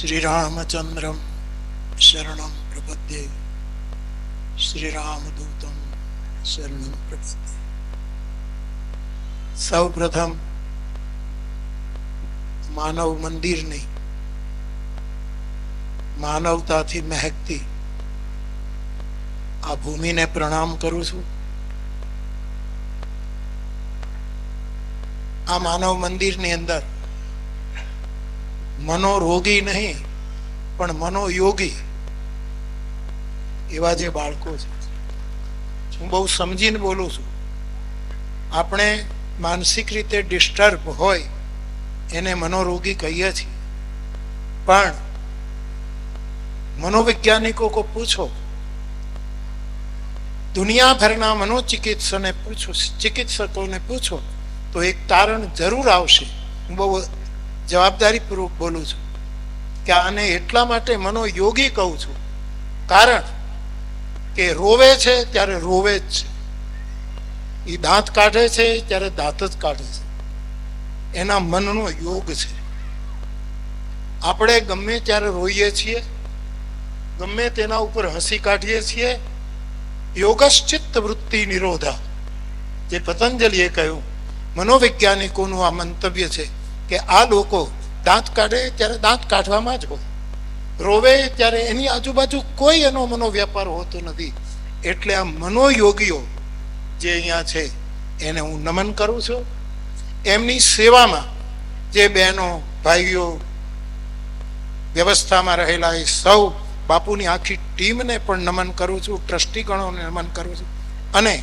શ્રીરામચંદ્રમ શરણમ પ્રપદ્યે શ્રીરામદૂતમ શરણમ પ્રપદ્યે. સૌ પ્રથમ માનવ મંદિરની માનવતાથી મહેકતી આ ભૂમિને પ્રણામ કરું છું. આ માનવ મંદિરની અંદર મનોરોગી નહીં પણ મનોયોગી એવા જે બાળકો છે, હું બહુ સમજીને બોલું છું. આપણે માનસિક રીતે ડિસ્ટર્બ હોય એને મનોરોગી કહીએ છીએ, પણ मनोवैज्ञानिकों को पूछो, दुनिया भરના चिकित्सकों ने पूछो तो एक कारण जरूर आवशे. હું બહુ જવાબદારી પૂર્વક બોલું છું કે આને એટલા માટે મનોયોગી કહું છું કારણ કે રોવે છે ત્યારે રોવે જ છે, એ દાંત કાઢે છે ત્યારે દાંત જ કાઢે છે, એના મનનો યોગ છે. આપણે ગમે ત્યારે રોઈએ છીએ, ગમે તેના ઉપર હસી કાઢીએ છીએ. યોગશ્ચિત્ત વૃત્તિ નિરોધા, જે પતંજલિએ કહ્યું, મનોવૈજ્ઞાનિકોનું આ મંતવ્ય છે કે આ લોકો દાંત કાઢે ત્યારે દાંત કાઢવામાં જ હોય, રોવે ત્યારે એની આજુબાજુ કોઈ એનો મનોવ્યાપાર હોતો નથી. એટલે આ મનોયોગીઓ જે અહીંયા છે એને હું નમન કરું છું. એમની સેવામાં જે બહેનો ભાઈઓ વ્યવસ્થામાં રહેલા એ સૌ બાપુની આખી ટીમને પણ નમન કરું છું, ટ્રસ્ટીગણોને નમન કરું છું. અને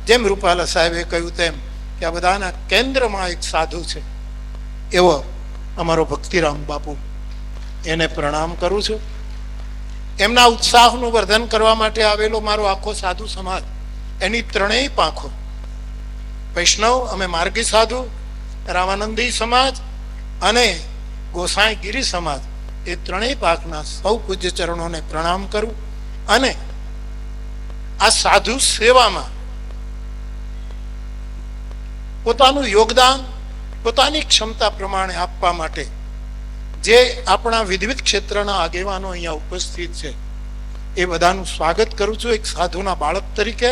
જેમ રૂપાલા સાહેબે કહ્યું તેમ કે આ બધાના કેન્દ્રમાં એક સાધુ છે એવો અમારો ભક્તિરામ બાપુ, એને પ્રણામ કરું છું. એમના ઉત્સાહનું વર્ધન કરવા માટે આવેલો મારો આખો સાધુ સમાજ, એની ત્રણેય પાંખો, વૈષ્ણવ, અમે માર્ગી સાધુ, રામાનંદી સમાજ અને ગોસાઈગીરી સમાજ, એ ત્રણેય પાકના સૌ પૂજ્ય ચરણોને પ્રણામ કરું. અને આ સાધુ સેવામાં પોતાનું યોગદાન પોતાની ક્ષમતા પ્રમાણે આપવા માટે જે આપણા વિવિધ ક્ષેત્રના આગેવાનો અહીંયા ઉપસ્થિત છે એ બધાનું સ્વાગત કરું છું એક સાધુના બાળક તરીકે,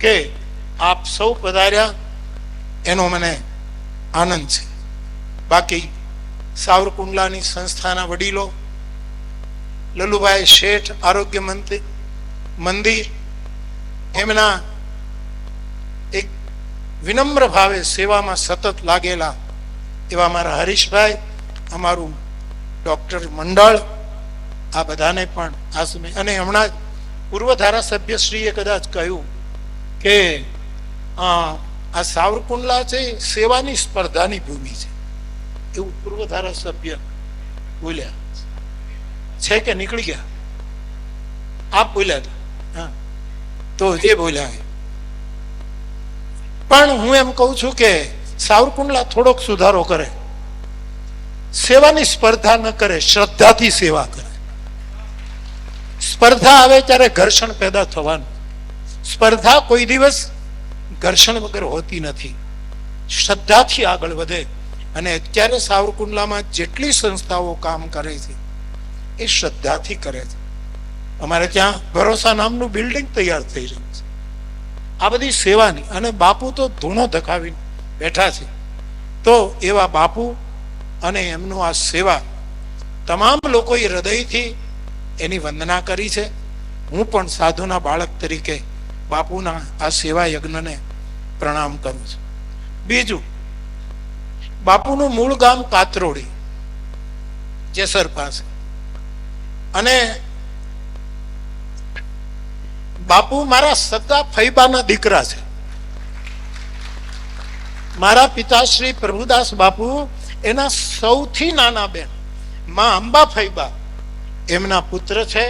કે આપ સૌ પધાર્યા એનો મને આનંદ છે. બાકી સાવરકુંડલાની સંસ્થાના વડીલો, લલુભાઈ શેઠ આરોગ્ય મંદિર, એમના એક વિનમ્ર ભાવે સેવામાં સતત લાગેલા એવા મારા હરીશભાઈ, અમારું ડોક્ટર મંડળ, આ બધાને પણ આ સમય, અને હમણાં પૂર્વ ધારાસભ્ય શ્રીએ કદાચ કહ્યું કે આ સાવરકુંડલા છે સેવાની સ્પર્ધાની ભૂમિ છે, એવું પૂર્વ ધારાસભ્ય બોલ્યા છે કે નીકળી ગયા? આપ બોલ્યા હતા? હા, તો જે બોલ્યા. પણ હું એમ કહું છું કે સાવરકુંડલા થોડોક સુધારો કરે, સેવાની સ્પર્ધા ન કરે, શ્રદ્ધાથી સેવા કરે. સ્પર્ધા આવે ત્યારે ઘર્ષણ પેદા થવાનું. સ્પર્ધા કોઈ દિવસ ઘર્ષણ વગર હોતી નથી, શ્રદ્ધાથી આગળ વધે. અને અત્યારે સાવરકુંડલામાં જેટલી સંસ્થાઓ કામ કરે છે એ શ્રદ્ધાથી કરે છે. અમારે ત્યાં ભરોસા નામનું બિલ્ડિંગ તૈયાર થઈ રહ્યું છે આ બધી સેવાની, અને બાપુ તો ધૂણો ધકાવીને બેઠા છે. તો એવા બાપુ અને એમનું આ સેવા તમામ લોકોએ હૃદયથી એની વંદના કરી છે. હું પણ સાધુના બાળક તરીકે બાપુના આ સેવા યજ્ઞને પ્રણામ કરું છું. બીજું, બાપુનું મૂળ ગામ કાતરોડી, જેસર પાસે, અને બાપુ મારા સગા ફૈબાના દીકરા છે. મારા પિતાશ્રી પ્રભુદાસ બાપુ એના સૌથી નાના બેન માં અંબા ફૈબા એમના પુત્ર છે.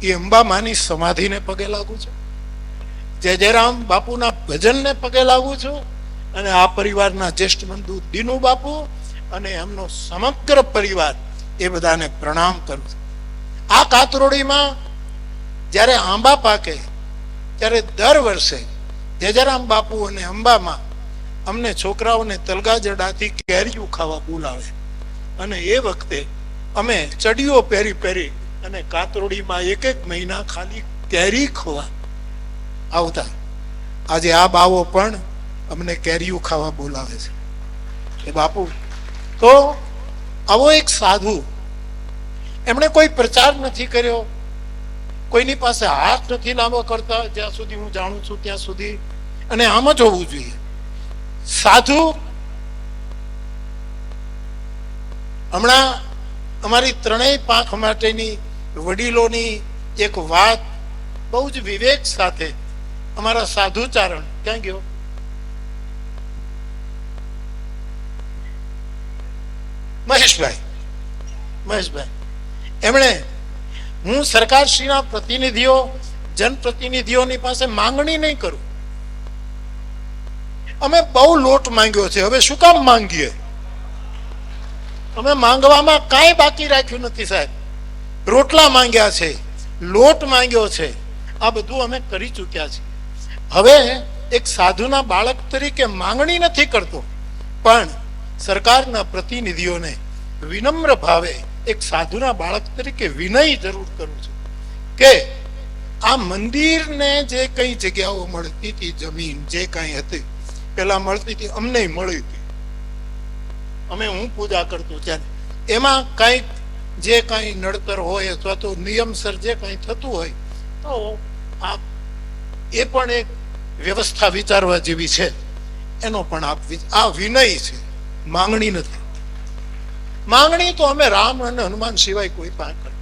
એ અંબામાની સમાધિને પગે લાગુ છું, જયરામ બાપુના ભજનને પગે લાગુ છું, અને આ પરિવારના જ્યેષ્ઠ બંધુ દીનુ બાપુ અને એમનો સમગ્ર પરિવાર એ બધાને પ્રણામ કરું છું. આ કાતરોડીમાં જ્યારે આંબા પાકે ત્યારે દર વર્ષે જયરામ બાપુ અને અંબામાં અમને છોકરાઓને તલગાજડાથી કેરીઓ ખાવા બોલાવે, અને એ વખતે અમે ચડીઓ પહેરી પહેરી અને કાતરોડીમાં એક મહિના ખાલી કેરી ખોવા આવતા. આજે આ બાવો પણ અમને કેરીઓ ખાવા બોલાવે છે કે બાપુ. તો આવો એક સાધુ, એમણે કોઈ પ્રચાર નથી કર્યો, કોઈની પાસે હાથ નથી લાંબો કરતા, જ્યાં સુધી હું જાણું છું ત્યાં સુધી. અને આમ જ હોવું જોઈએ. સાધુ હમણાં અમારી ત્રણેય પાંખ માટેની વડીલોની એક વાત બહુ જ વિવેક સાથે અમારા સાધુચારણ, ક્યાં ગયો? મહેશભાઈ એમણે, હું સરકારશ્રીના પ્રતિનિધિઓ, જનપ્રતિનિધિઓની પાસે માંગણી નહીં કરું. અમે બહુ લોટ માંગ્યો છે, હવે શું કામ માંગીએ? અમે માંગવામાં કાંઈ બાકી રાખ્યું નથી સાહેબ. રોટલા માંગ્યા છે, લોટ માંગ્યો છે, આ બધું અમે કરી ચૂક્યા છીએ. હવે એક સાધુના બાળક તરીકે માંગણી નથી કરતો, પણ સરકારના પ્રતિનિધિઓને વિનમ્ર ભાવે એક સાધુના બાળક તરીકે વિનય જરૂર કરું છું કે આ મંદિરને જે કઈ જગ્યાઓ મળતી હતી, જમીન જે કઈ હતી પેલા મળતી હતી, અમને મળી હતી. અમે, હું પૂજા કરતો ત્યારે એમાં કઈક જે કઈ નડતર હોય અથવા તો નિયમસર જે કઈ થતું હોય તો એ પણ એક વ્યવસ્થા વિચારવા જેવી છે. એનો પણ આ વિનય છે, માંગણી નથી. માંગણી તો અમે રામ અને હનુમાન સિવાય કોઈ પાસે કરી.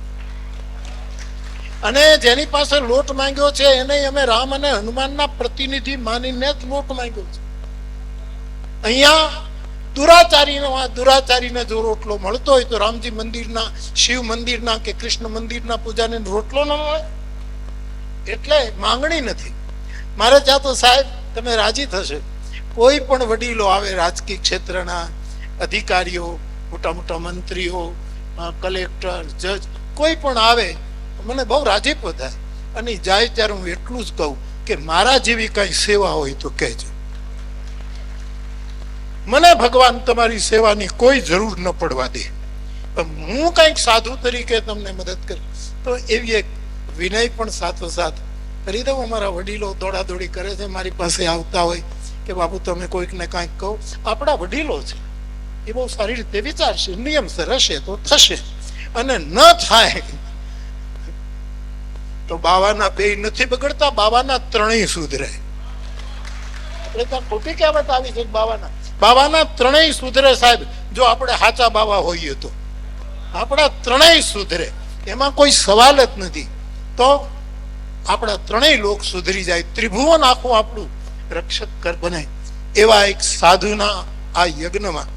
અને જેની પાસે લોટ માંગ્યો છે એને અમે રામ અને હનુમાનના પ્રતિનિધિ માનીને જ લોટ માંગ્યો છે. અહીંયા દુરાચારીને જો રોટલો મળતો હોય તો રામજી મંદિરના, શિવ મંદિરના કે કૃષ્ણ મંદિરના પૂજાને રોટલો ન મળે. એટલે માંગણી નથી. મારે ત્યાં તો સાહેબ તમે રાજી થશે, કોઈ પણ વડીલો આવે, રાજકીય ક્ષેત્રના અધિકારીઓ, મોટા મોટા મંત્રીઓ, કલેક્ટર, જજ, કોઈ પણ આવે, મને બહુ રાજીપો થાય. અને જાય ત્યારે હું એટલું જ કહું કે મારા જેવી કઈ સેવા હોય તો કહેજો. મને ભગવાન તમારી સેવાની કોઈ જરૂર ન પડવા દે, હું કઈક સાધુ તરીકે તમને મદદ કરું તો એવી એક વિનય પણ સાથોસાથ કરી દઉં. અમારા વડીલો દોડાદોડી કરે છે, મારી પાસે આવતા હોય કે બાપુ તમે કોઈકને કાંઈક કહો. આપણા વડીલો છે, એ બહુ સારી રીતે વિચારશે, નિયમસર હશે તો થશે, અને ન થાય તો બાવાના બે નથી બગડતા, બાવાના ત્રણેય સુધરે. આપણે ત્યાં ખોટી કહેવત આવી છે, બાવાના ત્રણેય સુધરે સાહેબ. જો આપણે સાચા બાવા હોઈએ તો આપણા ત્રણેય સુધરે, એમાં કોઈ સવાલ જ નથી. તો આપણા ત્રણેય લોક સુધરી જાય, ત્રિભુવન આખું આપણું રક્ષક કર બને. એવા એક સાધુના આ યજ્ઞમાં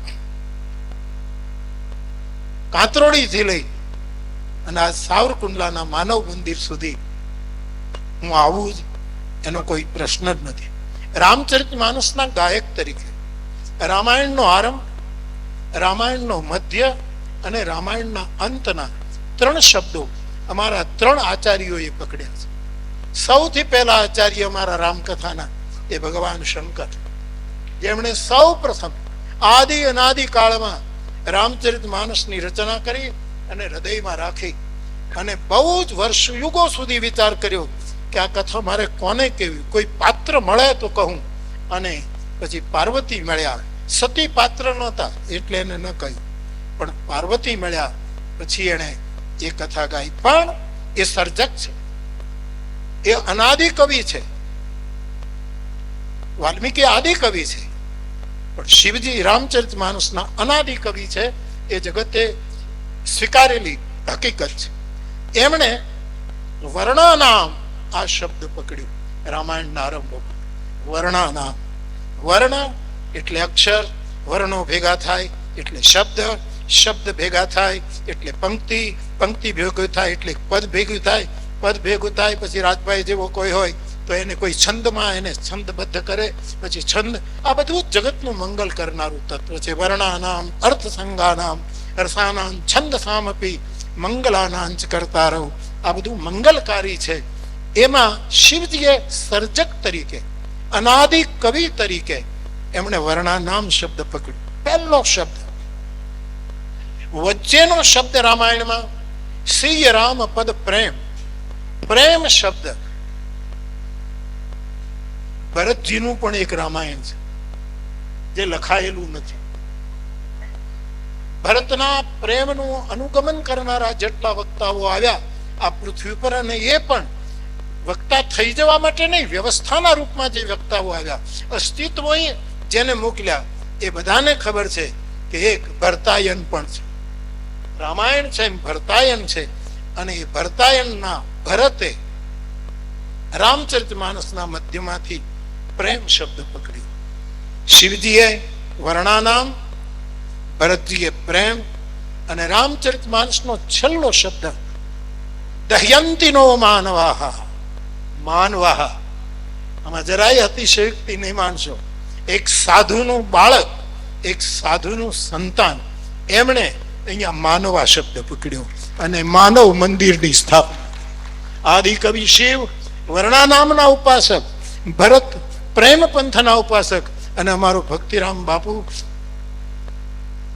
કાતરોડી થી લઈ અને આ સાવરકુંડલાના માનવ મંદિર સુધી હું આવું જ, એનો કોઈ પ્રશ્ન જ નથી. રામચરિતમાનસના ગાયક તરીકે રામાયણનો આરંભ, રામાયણનો મધ્ય અને રામાયણના અંતના 3 શબ્દો અમારા 3 આચાર્યોએ પકડ્યા છે. સૌથી પહેલા આચાર્ય અમારા રામકથાના એ ભગવાન શંકર, જેમણે સૌ પ્રથમ આદિ અનાદિ કાળમાં રામચરિતમાનસની રચના કરી અને હૃદયમાં રાખી અને બહુ જ વર્ષ, યુગો સુધી વિચાર કર્યો કે આ કથા મારે કોને કહેવી. કોઈ પાત્ર મળે તો કહું. અને પછી પાર્વતી મળ્યા. સતી પાત્ર નહોતા એટલે એને ન કહ્યું, પણ પાર્વતી મળ્યા પછી એને એ કથા ગાઈ. પણ એ સર્જક છે, એ અનાદિ કવિ છે. વાલ્મીકી આદિ કવિ છે, પણ શિવજી રામચરિતમાનસના અનાદિ કવિ છે. એ જગતે સ્વીકારેલી હકીકત છે. એમણે વર્ણનામ આ શબ્દ પકડ્યું રામાયણના આરંભમાં. વર્ણનામ, વર્ણ એટલે અક્ષર, વર્ણો ભેગા થાય એટલે શબ્દ, શબ્દ ભેગા થાય એટલે પંક્તિ, પંક્તિ ભેગું થાય એટલે પદ ભેગું થાય, પદ ભેગું થાય પછી રાજભાઈ જેવો કોઈ હોય તો એને કોઈ છંદમાં એને છંદબદ્ધ કરે, પછી છંદ. આ બધું જગતનું મંગલ કરનારું તત્વ છે. વર્ણાનામ અર્થ સંગાનામ રસાનામ છંદસામપી મંગલાનાંચ કરતા રહો. આ બધું મંગલકારી છે. એમાં શિવજીએ સર્જક તરીકે, અનાદિ કવિ તરીકે એમણે વર્ણાનામ શબ્દ પકડ્યો, પહેલો શબ્દ. વચ્ચેનો શબ્દ રામાયણમાં શ્રી રામ પદ પ્રેમ, પ્રેમ શબ્દ ભરતજીનું પણ એક રામાયણ છે જે લખાયેલું નથી. ભરતના પ્રેમનું અનુગમન કરનારા જેટલા વક્તાઓ આવ્યા આ પૃથ્વી પર, અને એ પણ વક્તા થઈ જવા માટે નહીં, વ્યવસ્થાના રૂપમાં જે વક્તાઓ આવ્યા, અસ્તિત્વએ જેને મોકલ્યા, એ બધાને ખબર છે કે એક ભરતાયન પણ છે. રામાયણ છે એમ ભરતાયન છે, અને એ ભરતાયનના ભરતે રામચરિતમાનસના મધ્યમાંથી પ્રેમ શબ્દ પકડ્યો. શિવજીએ વર્ણાનામ, ભરતજીએ પ્રેમ, અને રામચરિતમાનસનો છેલ્લો શબ્દ દહ્યંતિનો માનવાહ, માનવાહ. આમાં જરાય અતિશયોક્તિ નહીં માનશો. એક સાધુનું બાળક, એક સાધુનું સંતાન, એમણે અહીંયા માનવા શબ્દ પકડ્યો અને માનવ મંદિરની સ્થાપના. આદિ કવિ શિવ વર્ણાનામના ઉપાસક, ભરત પ્રેમ પંથના ઉપાસક, અને અમારો ભક્તિરામ બાપુ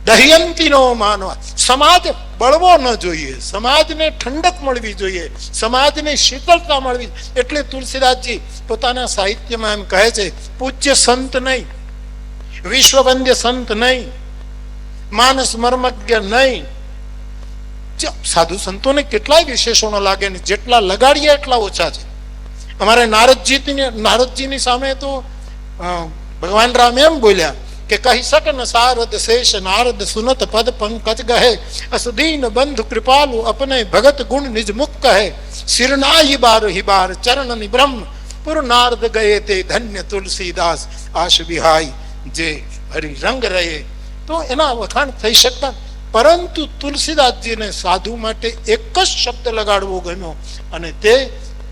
દહ્યંતીનો માનવા. સમાજ બળવો ન જોઈએ, સમાજને ઠંડક મળવી જોઈએ, સમાજને શીતળતા મળવી. એટલે તુલસીદાસજી પોતાના સાહિત્યમાં એમ કહે છે, પૂજ્ય સંત નહીં, વિશ્વવંદ્ય સંત નહીં, માનસ મર્મજ્ઞ નહીં. સાધુ સંતોને કેટલાય વિશેષણો લાગે ને જેટલા લગાડીએ એટલા ઓછા છે. અમારે નારદજીની સામે તો ભગવાન રામ એમ બોલ્યા કે કહી શકે ન સારદ શેષ નારદ સુનત પદ પંકજ ગહે, અસદીન બંધુ કૃપાલુ અપને ભગત ગુણ નિજ મુખ કહે, શિરના હિબાર હિબાર ચરણ નિબ્રહ્મ પુર નારદ ગયે તે ધન્ય તુલસીદાસ આશ વિહાય જે હરિ રંગ રહે. તો એના વખાણ થઈ શકતા, પરંતુ તુલસીદાસજીને સાધુ માટે એક જ શબ્દ લગાડવો ગમ્યો, અને તે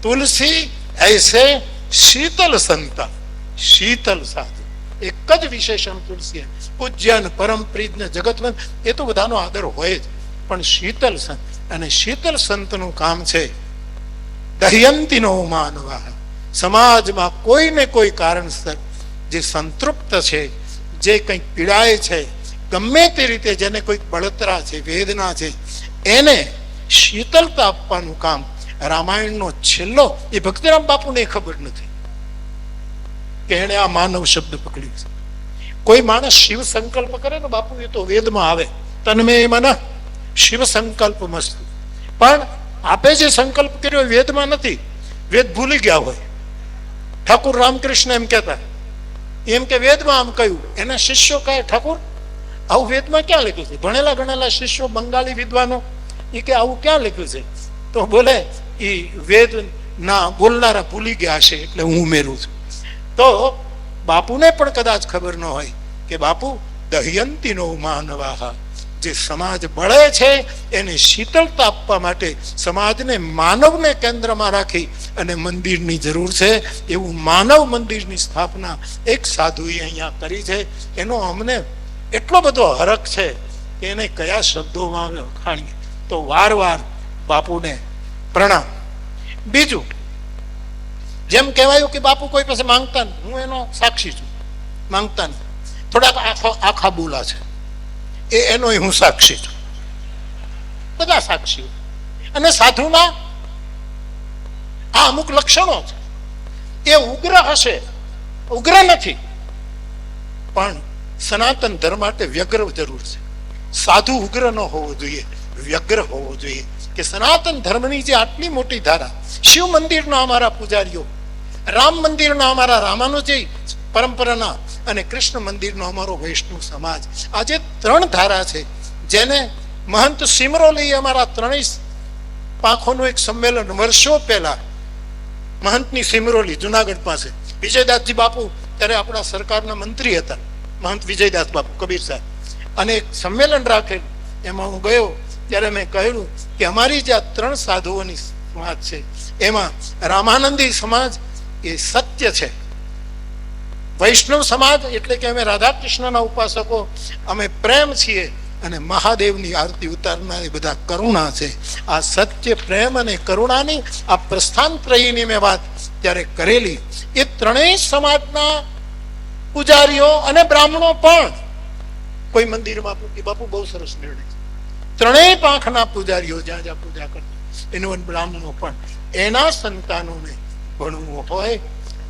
તુલસી ऐसे शीतल संता, शीतल साधु. એક જ વિશેષણ તુલસી. પૂજ્ય પરમ પ્રીત ને જગતવંત એ તો બધાનો આદર હોય જ, પણ શીતલ સંત, અને શીતલ સંતનું કામ છે દહ્યંતીનો માનવા. સમાજમાં કોઈને કોઈ કારણસર જે સંતૃપ્ત છે, જે કંઈક પીડાય છે, ગમે તે રીતે જેને કોઈક બળતરા છે, વેદના છે, એને શીતલતા આપવાનું કામ રામાયણનો છેલ્લો. એ ભક્તિરામ બાપુને ખબર નથી કે એને આ માનવ શબ્દ પકડ્યો છે. કોઈ માણસ શિવ સંકલ્પ કરે ને બાપુ, એ તો વેદમાં આવે, તન્મે મનઃ શિવ સંકલ્પ મસ્ત. પણ આપે જે સંકલ્પ કર્યો વેદમાં નથી, વેદ ભૂલી ગયા હોય. ઠાકુર રામકૃષ્ણ એમ કહેતા, એમ કે વેદમાં આમ કહ્યું, એના શિષ્યો કહે ઠાકુર આવું વેદમાં ક્યાં લખ્યું છે? ભણેલા ગણેલા શિષ્યો બંગાળી વિદ્વાનો એ કે આવું ક્યાં લખ્યું છે? તો બોલે એ વેદ ના બોલનારા ભૂલી ગયા હશે એટલે હું ઉમેરું છું. તો બાપુને પણ કદાચ ખબર ન હોય કે બાપુ દહ્યંતીનો માનવા, જે સમાજ બળે છે એને શીતળતા આપવા માટે સમાજને, માનવને કેન્દ્રમાં રાખી અને મંદિરની જરૂર છે. એવું માનવ મંદિરની સ્થાપના એક સાધુએ અહીંયા કરી છે. એનો અમને એટલો બધો હરખ છે કે એને કયા શબ્દોમાં વખાણીએ. તો વાર વાર બાપુને પ્રણામ. બીજું, જેમ કહેવાયું કે બાપુ કોઈ પાસે માંગતા નહીં, હું એનો સાક્ષી છું, માંગતા નહીં. થોડાક આખા બોલા છે, એનો હું સાક્ષી છું, બધા સાક્ષીઓ. અને સાધુના આ અમુક લક્ષણો છે. એ ઉગ્ર હશે, ઉગ્ર નથી, પણ સનાતન ધર્મ માટે વ્યગ્ર જરૂર છે. સાધુ ઉગ્ર ન હોવો જોઈએ, વ્યગ્ર હોવો જોઈએ. કે સનાતન ધર્મની જે આટલી મોટી ધારા, શિવ મંદિરના અમારા પૂજારીઓ, રામ મંદિરના અમારા રામાનુજી પરંપરાના, અને કૃષ્ણ મંદિરનો અમારો વૈષ્ણવ સમાજ, આ જે ત્રણ ધારા છે, જેને મહંત સિમરોલી, અમારા ત્રણેય પાંખોનું એક સંમેલન વર્ષો પહેલા મહંતની સિમરોલી જુનાગઢ પાસે, વિજયદાસજી બાપુ ત્યારે આપણા સરકારના મંત્રી હતા, મહંત વિજયદાસ બાપુ કબીર સાહેબ, અને એક સંમેલન રાખેલું. એમાં હું ગયો ત્યારે મેં કહ્યું કે અમારી જે આ ત્રણ સાધુઓની સમાજ છે એમાં રામાનંદી સમાજ એ સત્ય છે, વૈષ્ણવ સમાજ એટલે કે અમે રાધા કૃષ્ણના ઉપાસકો, અમે પ્રેમ છીએ, અને મહાદેવની આરતી ઉતારનાર બધા કરુણા છે. આ સત્ય, પ્રેમ અને કરુણાની આ પ્રસ્થાનત્રયીની મેં વાત ત્યારે કરેલી. એ ત્રણેય સમાજના પૂજારીઓ અને બ્રાહ્મણો પણ કોઈ મંદિરમાં બાપુ બહુ સરસ નિર્ણય, ત્રણેય પાંખના પૂજારીઓ જ્યાં જ્યાં પૂજા કરતા, એનું બ્રાહ્મણો પણ એના સંતાનોને ભણવું હોય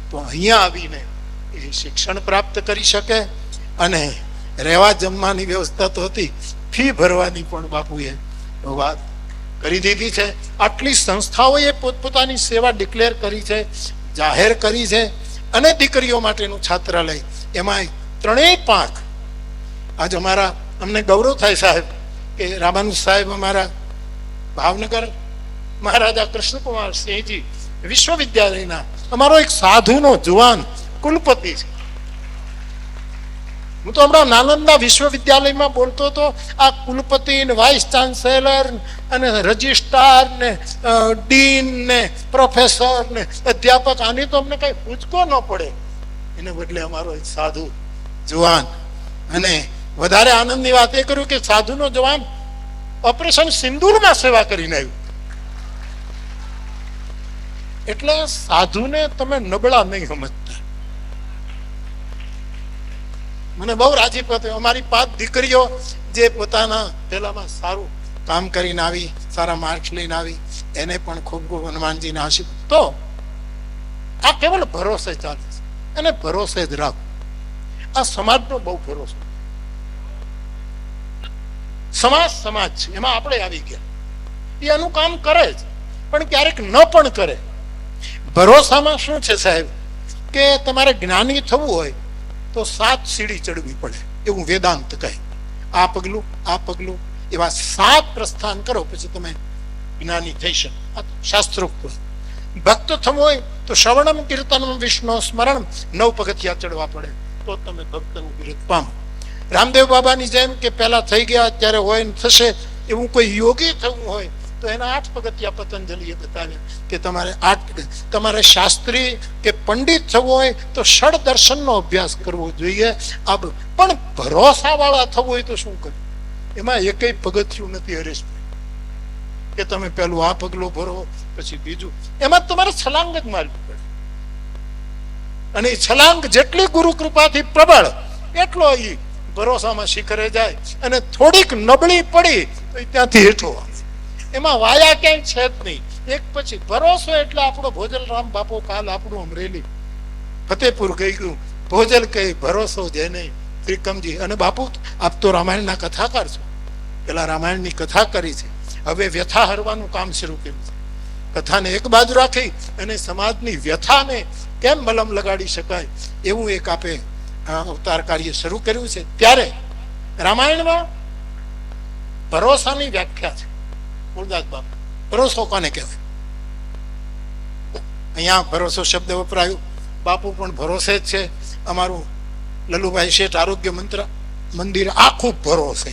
તો અહીંયા આવીને એ શિક્ષણ પ્રાપ્ત કરી શકે. અને રહેવા જમવાની વ્યવસ્થા તો હતી, ફી ભરવાની પણ બાપુએ વાત કરી દીધી છે. આટલી સંસ્થાઓએ પોતપોતાની સેવા ડિક્લેર કરી છે, જાહેર કરી છે. અને દીકરીઓ માટેનું છાત્રાલય, એમાં ત્રણેય પાંખ. આજ અમને ગૌરવ થાય સાહેબ કે રામાનુજ સાહેબ અમારા ભાવનગર મહારાજા કૃષ્ણકુમાર સિંહજી વિશ્વવિદ્યાલયના અમારો એક સાધુનો જુવાન કુલપતિ છે. હું તો હમણાં નાલંદા વિશ્વવિદ્યાલયમાં બોલતો હતો, આ કુલપતિ ને વાઇસ ચાન્સેલર અને રજિસ્ટ્રાર ને ડીન ને પ્રોફેસર ને અધ્યાપક, આની તો અમને કઈ પૂછકો ન પડે. એને બદલે અમારો એક સાધુ જવાન. અને વધારે આનંદની વાત એ કર્યું કે સાધુનો જવાન ઓપરેશન સિંદૂરમાં સેવા કરીને આવ્યું. એટલે સાધુને તમે નબળા નહીં સમજતા. મને બહુ રાજીપો થયો. અમારી 5 દીકરીઓ જે પોતાના પેલામાં સારું કામ કરીને આવી, સારા માર્ક્સ લઈને આવી, એને પણ ખૂબ ખૂબ હનુમાનજીને આશીર્વાદ. તો આ કેવલ ભરોસે ચાલે છે, એને ભરોસે જ રાખો. આ સમાજનો બહુ ભરોસો. સમાજ છે, એમાં આપણે આવી ગયા. એ એનું કામ કરે જ, પણ ક્યારેક ન પણ કરે. ભરોસામાં શું છે સાહેબ કે તમારે જ્ઞાની થવું હોય તો 7 સીડી ચડવી પડે, એવું વેદાંત કહે. આ પગલું, આ પગલું, એવા 7 પ્રસ્થાન કરો, પછી તમે જ્ઞાની થઈ શકો. આ શાસ્ત્રોક્ત. ભક્ત થવું હોય તો શ્રવણમ કીર્તનમ વિષ્ણુ સ્મરણમ, 9 પગથિયા ચડવા પડે, તો તમે ભક્તનું બિરુદ પામો. રામદેવ બાબાની જેમ કે પહેલા થઈ ગયા અત્યારે હોય ને થશે, એવું કોઈ યોગી થવું હોય તો એના 8 પગથિયા પતંજલિએ બતાવ્યા કે તમારે શાસ્ત્રી કે પંડિત થવું હોય તો ષડ દર્શનનો અભ્યાસ કરવો જોઈએ. પણ ભરોસા વાળા થવું હોય તો શું કરવું? એમાં એકેય પગથિયું નથી હરેશભાઈ કે તમે પેલું આ પગલું ભરો પછી બીજું. એમાં તમારે છલાંગ જ મારવી પડે. અને એ છલાંગ જેટલી ગુરુ કૃપાથી પ્રબળ, એટલો એ ભરોસામાં શિખરે જાય. અને થોડીક નબળી પડી તો ત્યાંથી હેઠો આવે. એમાં વાયા ક્યાંય છે જ નહીં. એક પછી ભરોસો એટલે આપણો ભોજલ રામ બાપો કાલ આપણું અમરેલી ફતેપુર ગઈ ગયું. ભોજલ કઈ ભરોસો જેને ત્રિકમજી. અને બાપુ આપ તો રામાયણના કથાકાર છો, પેલા રામાયણની કથા કરી છે, હવે વ્યથા હરવાનું કામ શરૂ કર્યું છે. કથાને એક બાજુ રાખી અને સમાજની વ્યથાને કેમ મલમ લગાડી શકાય એવું એક આપે અવતાર કાર્ય શરૂ કર્યું છે. ત્યારે રામાયણમાં ભરોસાની વ્યાખ્યા છે. મૂળદાસ બાપુ, ભરોસો કોને કહેવાય? અહીંયા ભરોસો શબ્દ વપરાયો. બાપુ પણ ભરોસે જ છે. અમારું લલુભાઈ શેઠ આરોગ્ય મંદિર આખું ભરોસે,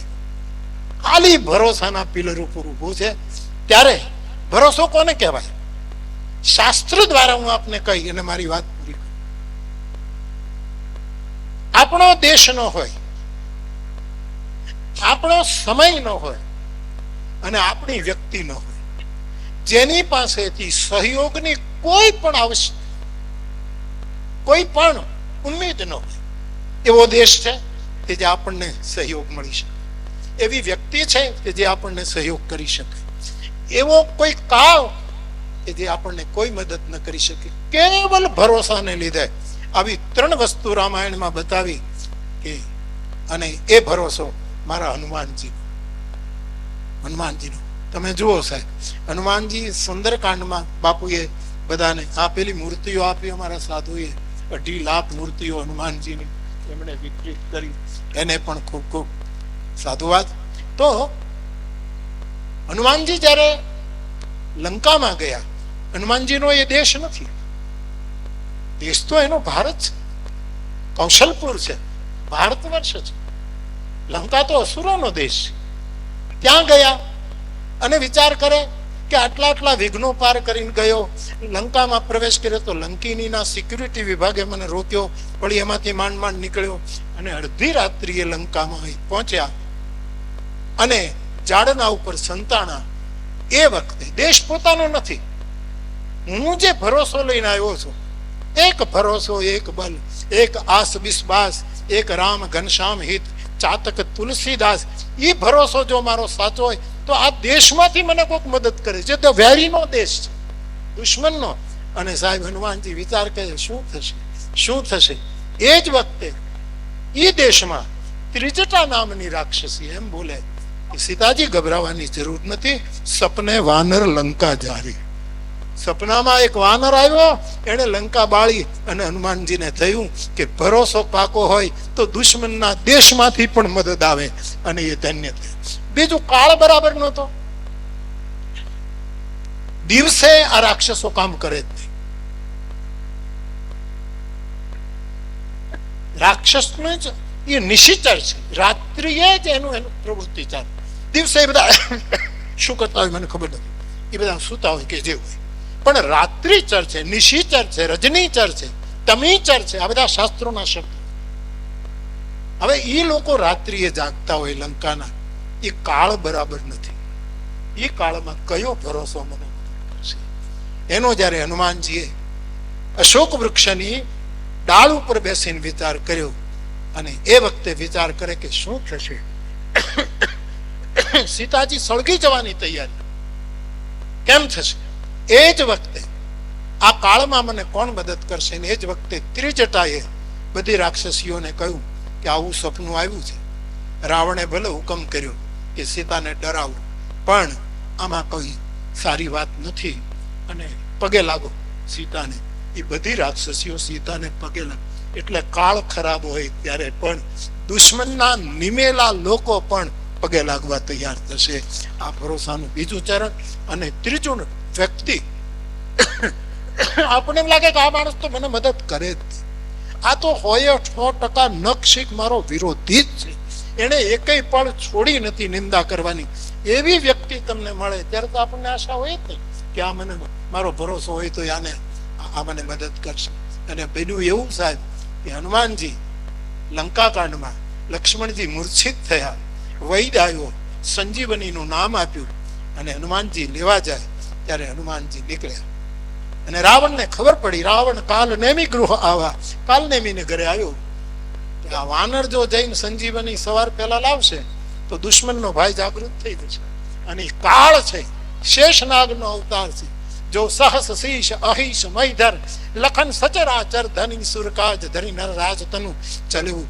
ખાલી ભરોસાના પિલર ઉપર ઊભું છે. ત્યારે ભરોસો કોને કહેવાય? શાસ્ત્ર દ્વારા હું આપને કહી અને મારી વાત પૂરી કરું. આપણો દેશ ન હોય, આપણો સમય ન હોય અને આપણી વ્યક્તિ ન હોય, જેની પાસેથી સહયોગની કોઈ પણ ઉમ્મીદ ન હોય, એવો દેશ છે કે જે આપણને સહયોગ મળી શકે. એવી વ્યક્તિ છે કે જે આપણને સહયોગ કરી શકે. એવો કોઈ કાળ કે જે આપણને કોઈ મદદ ન કરી શકે. કેવલ ભરોસાને લીધે આવી 3 વસ્તુ રામાયણમાં બતાવી કે, અને એ ભરોસો મારા હનુમાનજીનો. તમે જુઓ સાહેબ, હનુમાનજી સુંદરકાંડમાં બાપુએ બધાને આપેલી મૂર્તિઓ આપી. અમારા સાધુએ 2.5 લાખ મૂર્તિઓ હનુમાનજીની એમણે વિકૃત કરી. એને પણ ખૂબ ખૂબ સાધુવાદ. તો હનુમાનજી જયારે લંકામાં ગયા, હનુમાનજીનો એ દેશ નથી, દેશ તો એનો ભારત છે, કૌશલપુર છે, ભારત વર્ષ છે. લંકા તો અસુરોનો દેશ છે. ત્યાં ગયા અને વિચાર કરે કે આટલા વિઘ્નો પાર કરીને ગયો, લંકામાં પ્રવેશ કર્યો તો લંકીનીના સિક્યુરિટી વિભાગે મને રોક્યો, વળી એમાંથી માંડ નીકળ્યો અને અડધી રાત્રિએ લંકામાં પહોંચ્યા અને ઝાડના ઉપર સંતાણા. એ વખતે દેશ પોતાનો નથી. હું જે ભરોસો લઈને આવ્યો છું, એક ભરોસો, એક બલ, એક આસ બિસ્વાસ, એક રામ ઘનશ્યામ હિત, ચાતક તુલસીદાસ, એ ભરોસો જો મારો સાચો હોય તો આ દેશમાંથી મને કોઈક મદદ કરે છે. તો વેરીનો દેશ છે, દુશ્મનનો. અને સાહેબ હનુમાનજી વિચાર કરે શું થશે, શું થશે. એ જ વખતે એ દેશમાં ત્રિજટા નામની રાક્ષસી એમ બોલે કે સીતાજી ગભરાવાની જરૂર નથી, સપને વાનર લંકા જારી. સપનામાં એક વાનર આવ્યો, એને લંકા બાળી અને હનુમાનજીને થયું કે ભરોસો પાકો હોય તો દુશ્મનના દેશમાંથી પણ મદદ આવે, અને એ ધન્ય થયું. બીજું કાળ બરાબર નહોતો. દિવસે આ રાક્ષસો કામ કરે જ નહીં. રાક્ષસનો જ એ નિશિચર છે, રાત્રિએ જ એનું પ્રવૃત્તિ ચાલે. દિવસે એ બધા શું કરતા હોય મને ખબર નથી, એ બધા સુતા હોય કે જે હોય. પણ રાત્રિચર છે, નિશિચર છે, રજનીચર છે, તમીચર છે, આ બધા શાસ્ત્રોના શબ્દ. હવે એ લોકો રાત્રિએ જાગતા હોય લંકાના, એ કાળ બરાબર નથી. એ કાળમાં કયો ભરોસો મને કરશે? એનો જયારે હનુમાનજીએ અશોક વૃક્ષની ડાળ ઉપર બેસીને વિચાર કર્યો, અને એ વખતે વિચાર કરે કે શું થશે. સીતાજી સળગી જવાની તૈયારી, કેમ થશે? એ જ વખતે આ કાળમાં મને કોણ મદદ કરશે? એ જ વખતે ત્રિજટાએ બધી રાક્ષસીઓને કહ્યું કે આવું સપનું આવ્યું છે. રાવણે ભલે હુકમ કર્યો કે સીતાને ડરાવો, પણ આમાં કોઈ સારી વાત નથી, અને પગે લાગો સીતાને. એ બધી રાક્ષસીઓ સીતાને પગે લાગે. એટલે કાળ ખરાબ હોય ત્યારે પણ દુશ્મનના નિમેલા લોકો પણ પગે લાગવા તૈયાર થશે. આ ભરોસાનું બીજું ચરણ. અને ત્રીજું વ્યક્તિ, આપણને એમ લાગે કે આ માણસ તો મને મદદ કરે જ. આ તો હોય 100% નખશીક મારો વિરોધી જ છે, એને એકેય પણ છોડી નથી નિંદા કરવાની. એવી વ્યક્તિ તમને મળે ત્યારે તો આપણને આશા હોય જ નહીં કે આ મને મારો ભરોસો હોય તો આને આ મને મદદ કરશે. અને બન્યું એવું સાહેબ કે હનુમાનજી લંકાકાંડમાં લક્ષ્મણજી મૂર્છિત થયા, વૈદ આવ્યો, સંજીવનીનું નામ આપ્યું, અને હનુમાનજી લેવા જાય ત્યારે હનુમાનજી નીકળ્યા. અને રાવણને ખબર પડી, રાવણ કાલ નેમી ગૃહ આવા, કાલ નેમીને ઘરે આવ્યો કે આ વાનર જો જઈને સંજીવની સવાર પહેલા લાવશે તો દુશ્મનનો ભાઈ જાગૃત થઈ જશે. અને કાળ છે, શેષનાગનો અવતાર છે. જો સહસ શીશ અહિશ મૈધર લખન સચરાચર ધની સુરકાજ ધરી નર રાજ તનુ ચલ્યું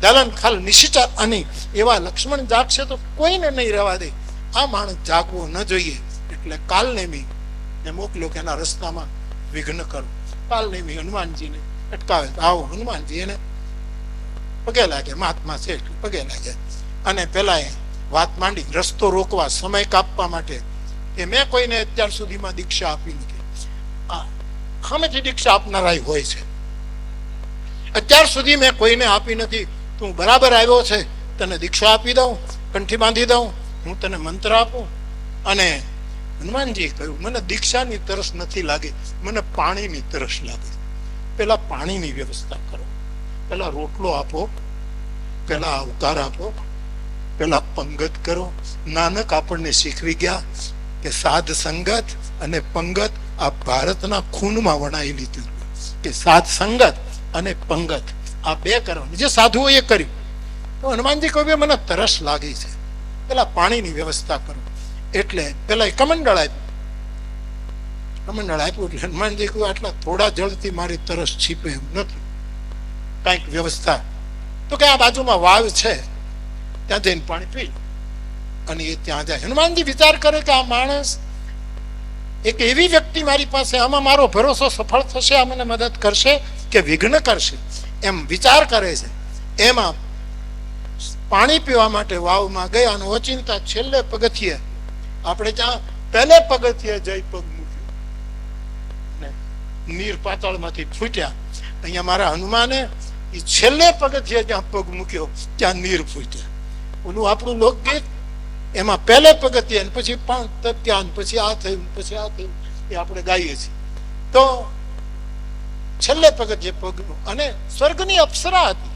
દલન ખલ નિશિચર. અને એવા લક્ષ્મણ જાગશે તો કોઈને નહીં રહેવા દે. આ માણસ જાગવો ન જોઈએ. એટલે કાલનેમી ને મોકલ્યો કે એના રસ્તામાં વિઘ્ન કરો. કાલનેમી હનુમાનજીને અટકાવે. આવો હનુમાનજી એને પગે લાગે, મહાત્મા છે પગે લાગે. અને પેલા એ વાત માંડી રસ્તો રોકવા, સમય કાપવા માટે કે મેં કોઈને અત્યાર સુધીમાં દીક્ષા આપી નથી. સામેથી દીક્ષા આપનારા હોય છે. અત્યાર સુધી મેં કોઈને આપી નથી. તું બરાબર આવ્યો છે, તને દીક્ષા આપી દઉં, કંઠી બાંધી દઉં, હું તને મંત્ર આપું. અને હનુમાનજીએ કહ્યું મને દીક્ષાની તરસ નથી લાગી, મને પાણીની તરસ લાગે. પેલા પાણીની વ્યવસ્થા કરો, પેલા રોટલો આપો, પેલા અવતાર આપો, પેલા પંગત કરો. નાનક આપણને શીખવી ગયા કે સાધ સંગત અને પંગત આ ભારતના ખૂનમાં વણાયેલી હતી કે સાધ સંગત અને પંગત આ બે કરવાની. જે સાધુઓ એ કર્યું. તો હનુમાનજી કહ્યું મને તરસ લાગી છે, પેલા પાણીની વ્યવસ્થા કરો. એટલે પેલા કમંડળ આપ્યું. કમંડળ આપ્યું એટલે હનુમાનજી કહ્યું આટલા થોડા જળથી મારી તરસ છીપે એમ નથી, કઈક વ્યવસ્થા. તો કે આ બાજુમાં વાવ છે, ત્યાં જઈને પાણી પી. અને એ ત્યાં જાય. હનુમાનજી વિચાર કરે કે આ માણસ એક એવી વ્યક્તિ મારી પાસે, આમાં મારો ભરોસો સફળ થશે, આ મને મદદ કરશે કે વિઘ્ન કરશે, એમ વિચાર કરે છે. એમાં પાણી પીવા માટે વાવમાં ગયા અને ઓચિંતા છેલ્લે પગથિયે, આપણે ત્યાં પહેલે પગથિયે જઈ પગ મૂક્યો ને નીર પાતાળમાંથી ફૂટ્યા. અહીંયા મારા હનુમાને એ છેલ્લે પગથિયે જ્યાં પગ મૂક્યો ત્યાં નીર ફૂટ્યા. ઓલું આપણું લોકગીત, એમાં પહેલે પગથિયે પછી ત્યાં પછી આ થયું પછી આ થયું, એ આપણે ગાઈએ છીએ. તો છેલ્લે પગથિયે પગનું. અને સ્વર્ગની અપ્સરા હતી.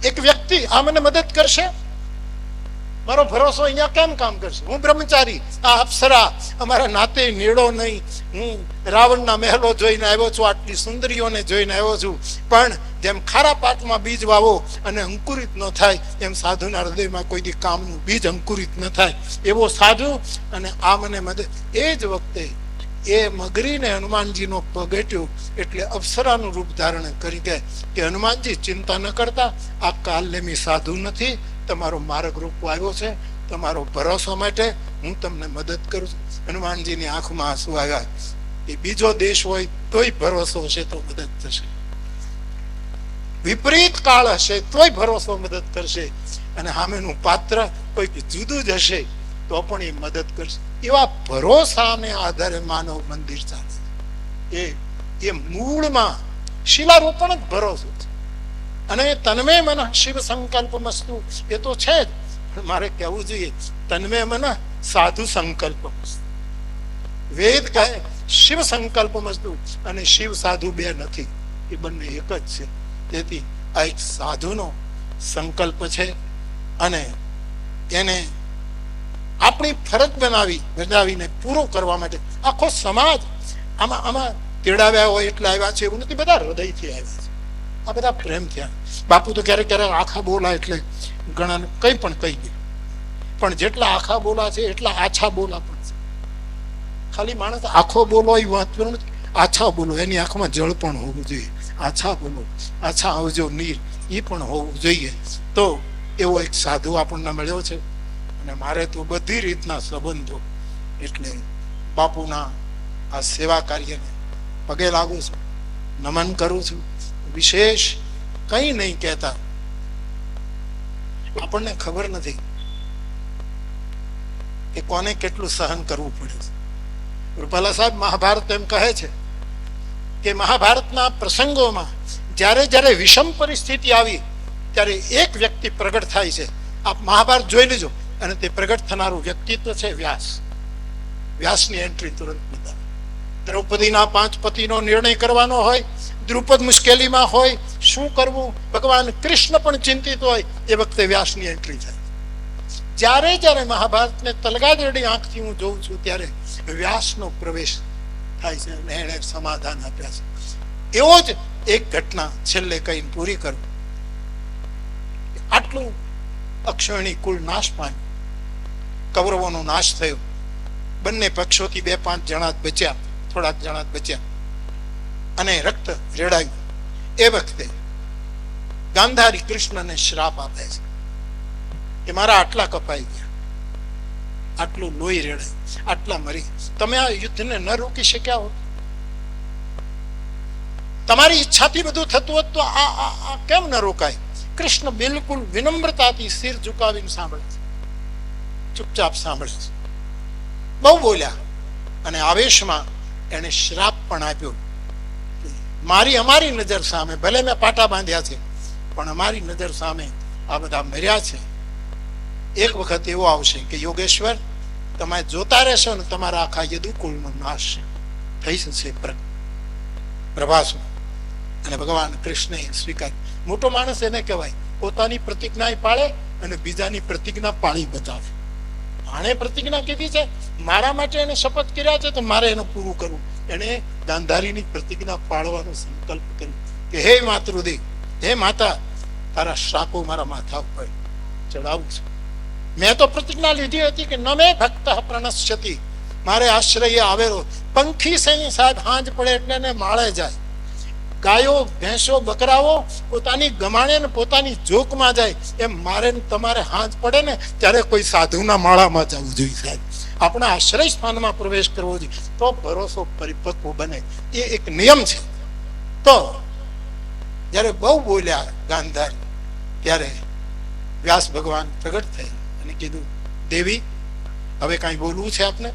એક વ્યક્તિ આ મને મદદ કરશે, મારો ભરોસો અહીંયા કેમ કામ કરશે? હું બ્રહ્મચારી, આ અપ્સરા અમારા નાતે નેડો નહીં. હું રાવણના મહેલો જોઈને આવ્યો છું, આટલી સુંદરીઓને જોઈને આવ્યો છું, પણ જેમ ખારા પાકમાં બીજ વાવો અને અંકુરિત ન થાય એમ સાધુના હૃદયમાં કોઈ દી કામનું બીજ અંકુરિત ન થાય એવો સાધુ. અને આ મને મદદ. એ જ વખતે એ મગરીને હનુમાનજીનો પગેટ્યો એટલે અપ્સરાનું રૂપ ધારણ કરી ગયા કે હનુમાનજી ચિંતા ન કરતા, આ કાલનેમી સાધુ નથી, તમારો માર્ગ રૂપ આવ્યો છે, તમારો ભરોસો માટે હું તમને મદદ કરું છું. હનુમાનજીની આંખમાં આંસુ આવ્યા. એ બીજો દેશ હોય તોય ભરોસો હશે તો મદદ થશે, વિપરીત કાળ હશે તોય ભરોસો મદદ કરશે, અને સામેનું પાત્ર કોઈક જુદું જ હશે તો પણ એ મદદ કરશે. એવા ભરોસાને આધારે માનવ મંદિર ચાલે. એ મૂળમાં શિલારોપણ જ ભરોસો છે. અને તન્મે મન શિવ સંકલ્પ મસ્તુ એ તો છે જ, પણ મારે કહેવું જોઈએ તન્મે મન સાધુ સંકલ્પ મસ્તુ. વેદ કહે શિવ સંકલ્પ મસ્તુ, અને શિવ સાધુ બે નથી, એ બંને એક જ છે. તેથી આ એક સાધુનો સંકલ્પ છે, અને એને આપણી ફરજ બનાવીને પૂરો કરવા માટે આખો સમાજ આમાં તેડાવ્યા હોય એટલે આવ્યા છે એવું નથી, બધા હૃદયથી આવ્યા છે, આ બધા પ્રેમ થયા. બાપુ તો ક્યારેક ક્યારેક આખા બોલા એટલે ઘણા કંઈ પણ કહી દે, પણ જેટલા આખા બોલા છે એટલા આછા બોલા પણ છે. ખાલી માણસ આખો બોલો એ વાંચવાનું નથી, આછા બોલો, એની આંખમાં જળ પણ હોવું જોઈએ. આછા બોલો, આછા આવજો નીર, એ પણ હોવું જોઈએ. તો એવો એક સાધુ આપણને મળ્યો છે. અને મારે તો બધી રીતના સંબંધો, એટલે બાપુના આ સેવા કાર્યને પગે લાગુ છું, નમન કરું છું. વિશેષ કંઈ નહીં કહેતા. આપણને ખબર નથી કે કોને કેટલું સહન કરવું પડે છે. રૂપાલા સાહેબ મહાભારત એમ કહે છે કે મહાભારતના પ્રસંગોમાં જ્યારે જ્યારે વિષમ પરિસ્થિતિ આવી ત્યારે એક વ્યક્તિ પ્રગટ થાય છે. આપ મહાભારત જોઈ લેજો, અને તે પ્રગટ થનારું વ્યક્તિત્વ છે વ્યાસ. વ્યાસની એન્ટ્રી તુરંત બતાવે. દ્રૌપદીના 5 પતિનો નિર્ણય કરવાનો હોય, દ્રુપદ મુશ્કેલીમાં હોય, શું કરવું, ભગવાન કૃષ્ણ પણ ચિંતિત હોય, એ વખતે વ્યાસની એન્ટ્રી થાય. જ્યારે જ્યારે મહાભારતને તલગાદરડી આંખથી હું જોઉં છું ત્યારે વ્યાસનો પ્રવેશ થાય છે, અને એણે સમાધાન આપ્યા છે. એવો જ એક ઘટના છેલ્લે કહીને પૂરી કરું. આટલું અક્ષોહિણી કુળ નાશ પામ્યું, કૌરવોનો નાશ થયો, બંને પક્ષોથી 2-5 જણા જ બચ્યા, થોડાક જણા જ બચ્યા, અને રક્ત રેડાયું. એ વખતે ગાંધારી કૃષ્ણને શ્રાપ આપે છે કે મારા આટલા કપાઈ ગયા, આટલું લોહી રેડાય, આટલા મરી, તમે આ યુદ્ધને ન રોકી શક્યા હોત, તમારી ઈચ્છાથી બધું થતું હોત તો આ કેમ ન રોકાય? કૃષ્ણ બિલકુલ વિનમ્રતાથી સિર ઝુકાવીને સાંભળે છે, ચૂપચાપ સાંભળે છે. બહુ બોલ્યા, અને આવેશમાં એને શ્રાપ પણ આપ્યો. અમારી નજર સામે, ભલે મેં પાટા બાંધ્યા છે, પણ અમારી નજર સામે આ બધા મર્યા છે. એક વખત એવો આવશે કે યોગેશ્વર તમે જોતા રહેશો ને તમારા આખા યદુકુળનો નાશ થઈ જશે પ્રભાસમાં. અને ભગવાન કૃષ્ણએ સ્વીકાર. મોટો માણસ એને કહેવાય, પોતાની પ્રતિજ્ઞા પાળે અને બીજાની પ્રતિજ્ઞા પાળી બતાવે. આણે પ્રતિજ્ઞા કીધી છે, મારા માટે એને શપથ કર્યા છે, તો મારે એનું પૂરું કરવું. એને ગાંધારીની પ્રતિજ્ઞા પાળવાનો સંકલ્પ કર્યો કે હે માતૃદેવ, હે માતા, તારા શ્રાપો મારા માથા ઉપર ચડાવું છું. મેં તો પ્રતિજ્ઞા લીધી હતી કે ન મેં ભક્ત પ્રણશ્યતિ, મારે આશ્રય આવેલો. પંખી સૈની સાહેબ હાંજ પડે એટલે એને માળે જાય, ગાયો ભેંસો બકરાઓ પોતાની ગમાણે ને પોતાની જોકમાં જાય, એમ મારે તમારે હાંજ પડે ને ત્યારે કોઈ સાધુના માળામાં જવું જોઈએ સાહેબ. આપણા આશ્રય સ્થાનમાં પ્રવેશ કરવો જોઈએ, તો ભરોસો પરિપક્વ બને. એ એક નિયમ છે. તો જયારે બહુ બોલ્યા ગાંધારી, ત્યારે વ્યાસ ભગવાન પ્રગટ થઈ અને કીધું, દેવી હવે કાંઈ બોલવું છે આપને?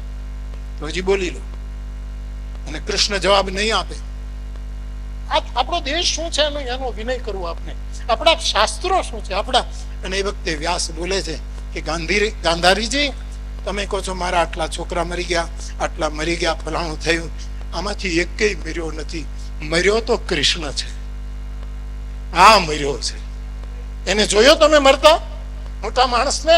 તો હજી બોલી લો. અને કૃષ્ણ જવાબ નહીં આપે. આપણો દેશ શું છે એનો વિનય કરવો આપણે, આપણા શાસ્ત્રો શું છે આપણા. અને એ વખતે વ્યાસ બોલે છે કે ગાંધારીજી, તમે કહો છો મારા આટલા છોકરા મરી ગયા, આટલા મરી ગયા, ફલાણું થયું, આમાંથી એકેય મર્યો નથી. મર્યો તો કૃષ્ણ છે, આ મર્યો છે. એને જોયો તમે મરતા મોટા માણસને?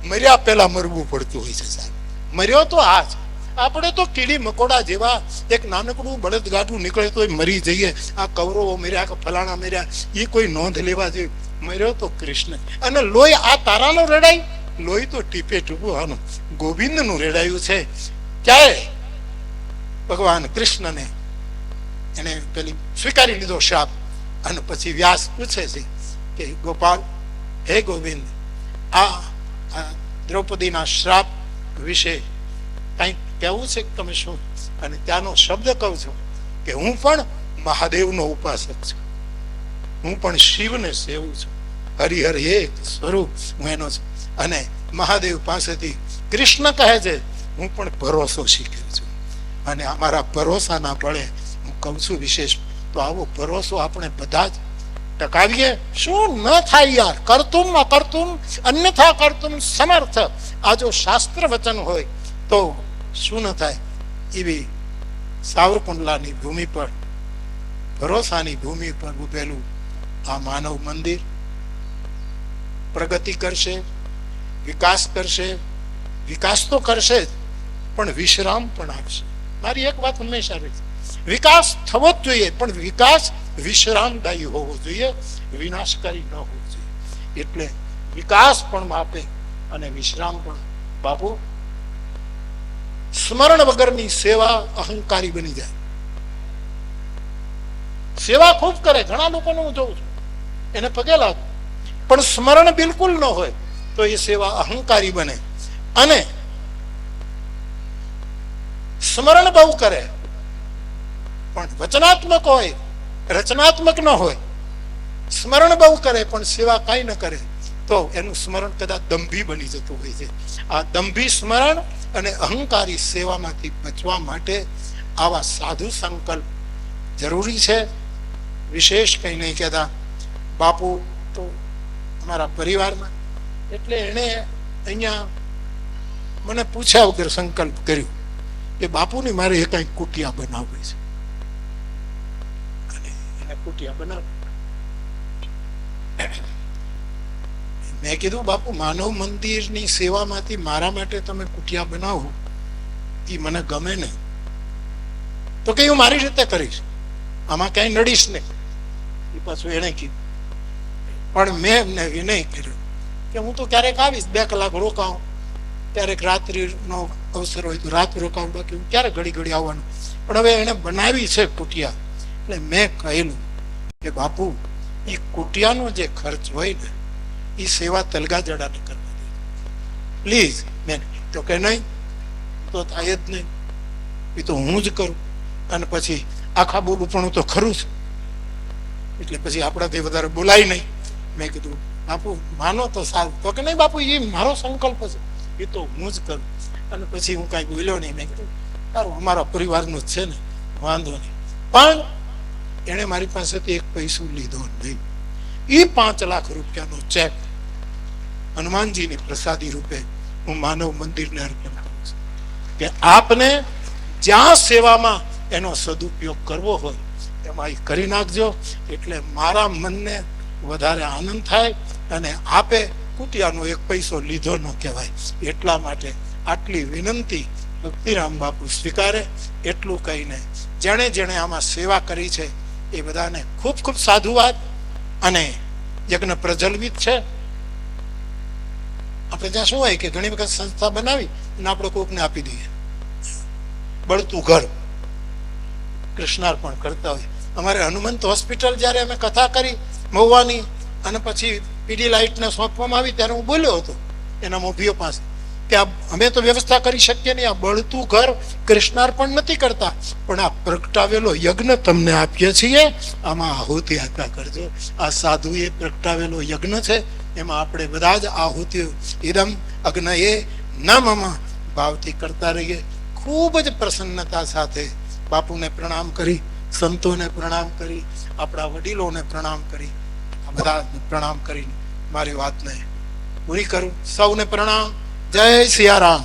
મર્યા પહેલા મરવું પડતું હોય છે સાહેબ. મર્યો તો આ જ. આપણે તો કીડી મકોડા જેવા એક નાનકડું બળદગાડું નીકળે તો મરી જઈએ. આ કૌરવો મર્યા કે ફલાણા મર્યા એ કોઈ નોંધ લેવા જેવી. મર્યો તો કૃષ્ણ. અને લોહી આ તારાનો રેડાય, લોહી તો ટીપે ટીપું આનું ગોવિંદનું રેડાયું છે. ક્યારે ભગવાન કૃષ્ણને એને પેલી સ્વીકારી લીધો શાપ. અને પછી વ્યાસ પૂછે છે કે ગોપાલ, હે ગોવિંદ, આ દ્રૌપદીના શ્રાપ વિશે કંઈક કહેવું છે કે તમે શું? અને ત્યાંનો શબ્દ કહું છું કે હું પણ મહાદેવનો ઉપાસક છું, હું પણ શિવને સેવું છું, હરિહર એક સ્વરૂપ હું એનો છું. અને મહાદેવ પાસેથી કૃષ્ણ કહે છે હું પણ ભરોસો શીખ્યો છું. અને અમારા ભરોસાના બળે હું કહું છું વિશેષ. તો આવો ભરોસો આપણે બધા જ ટકાવીએ. શું ન થાય યાર, કરતુમ અકર્તુમ અન્યથા કરતુમ સમર્થ. આ જો શાસ્ત્ર વચન હોય તો શું ન થાય. એવી સાવરકુંડલાની ભૂમિ પર, ભરોસાની ભૂમિ પર ઉભેલું આ માનવ મંદિર પ્રગતિ કરશે, વિકાસ કરશે. વિકાસ તો કરશે જ, પણ વિશ્રામ પણ આપશે. મારી એક વાત હંમેશા રહી, વિકાસ થવો જ જોઈએ, પણ વિકાસ વિશ્રામદાયી હોવો જોઈએ, વિનાશકારી ન હોવો જોઈએ. એટલે વિકાસ પણ આપે અને વિશ્રામ પણ. બાપુ, સ્મરણ વગરની સેવા અહંકારી બની જાય. સેવા ખૂબ કરે, ઘણા લોકોને હું જોઉં છું, એને પગે લાગે, પણ સ્મરણ બિલકુલ ન હોય તો એ સેવા અહંકારી બને. અને સ્મરણ બહુ કરે પણ વચનાત્મક હોય, રચનાત્મક ન હોય. સ્મરણ બહુ કરે પણ સેવા કાંઈ ન કરે તો એનું સ્મરણ કદાચ દંભી બની જતું હોય છે. આ દંભી સ્મરણ અને અહંકારી સેવામાંથી બચવા માટે આવા સાધુ સંકલ્પ જરૂરી છે. વિશેષ કંઈ નહીં કહેતા. બાપુ તો અમારા પરિવારમાં, એટલે એણે અહીંયા મને પૂછ્યા વગર સંકલ્પ કર્યો કે બાપુની મારે એ કાંઈક કુટિયા બનાવવી છે. અને એને કુટિયા બનાવ. મેં કીધું બાપુ, માનવ મંદિરની સેવામાંથી મારા માટે તમે કુટિયા બનાવો એ મને ગમે નહીં. તો કે હું મારી રીતે કરીશ, આમાં ક્યાંય નડીશ નહીં. એ પાછું એને કીધું. પણ મેં એમને વિનય કર્યો કે હું તો ક્યારેક આવીશ, 2 કલાક રોકાઉં, ક્યારેક રાત્રિનો અવસર હોય તો રાત રોકાવું, બાકી હું ક્યારેક ઘડી ઘડી આવવાનું. પણ હવે એને બનાવી છે કુટિયા, એટલે મેં કહેલું કે બાપુ, એ કુટિયાનો જે ખર્ચ હોય ને એ સેવા તલગા જડાને કરવા દે પ્લીઝ. મેં તો કે નહીં, તો થાય જ નહીં, એ તો હું જ કરું. અને પછી આખા બોલું પણ તો ખરું છે, એટલે પછી આપણાથી વધારે બોલાય નહીં. મેં કીધું બાપુ માનો તો સારું. તો કે નહીં બાપુ, એ મારો સંકલ્પ છે, એ તો હું જ કરું. અને પછી હું કાંઈ બોલ્યો નહીં. મેં કીધું સારું, અમારા પરિવારનું જ છે ને, વાંધો નહીં. પણ એણે મારી પાસેથી 1 પૈસો લીધો નહીં. એ 5 લાખ રૂપિયાનો ચેક હનુમાનજીની પ્રસાદી રૂપે હું માનવ મંદિરને અર્પણ કરું છું કે આપને જ્યાં સેવામાં એનો સદુપયોગ કરવો હોય એમાં એ કરી નાખજો. એટલે મારા મનને વધારે આનંદ થાય. અને આપે કુટિયાનો 1 પૈસો લીધો ન કહેવાય. એટલા માટે આટલી વિનંતી ભક્તિરામ બાપુ સ્વીકારે. એટલું કહીને જેણે જેણે આમાં સેવા કરી છે એ બધાને ખૂબ ખૂબ સાધુવાદ. અને યજ્ઞ પ્રજ્વલિત છે. આપણે ત્યાં શું હોય કે ઘણી વખત સંસ્થા બનાવી અને આપણે કોકને આપી દઈએ, બળતું ઘર કૃષ્ણાર્પણ કરતા હોય. અમારે હનુમંત હોસ્પિટલ જ્યારે અમે કથા કરી મહુવાની અને પછી પીડી લાઇટને સોંપવામાં આવી ત્યારે હું બોલ્યો હતો એના મોભીઓ પાસે કે અમે તો વ્યવસ્થા કરી શકીએ નહીં, આ બળતું ઘર કૃષ્ણાર્પણ નથી કરતા, પણ આ પ્રગટાવેલો યજ્ઞ તમને આપીએ છીએ, આમાં આહુતિ આપ્યા કરજો. આ સાધુએ પ્રગટાવેલો યજ્ઞ છે, એમાં આપણે બધા જ આહુતિ ઇદમ અગ્નયે નમઃ ભાવથી કરતા રહીએ. ખૂબ જ પ્રસન્નતા સાથે બાપુને પ્રણામ કરી, સંતોને પ્રણામ કરી, આપણા વડીલોને પ્રણામ કરી, આ બધા પ્રણામ કરી મારી વાતને પૂરી કરું. સૌને પ્રણામ. જય સિયારામ.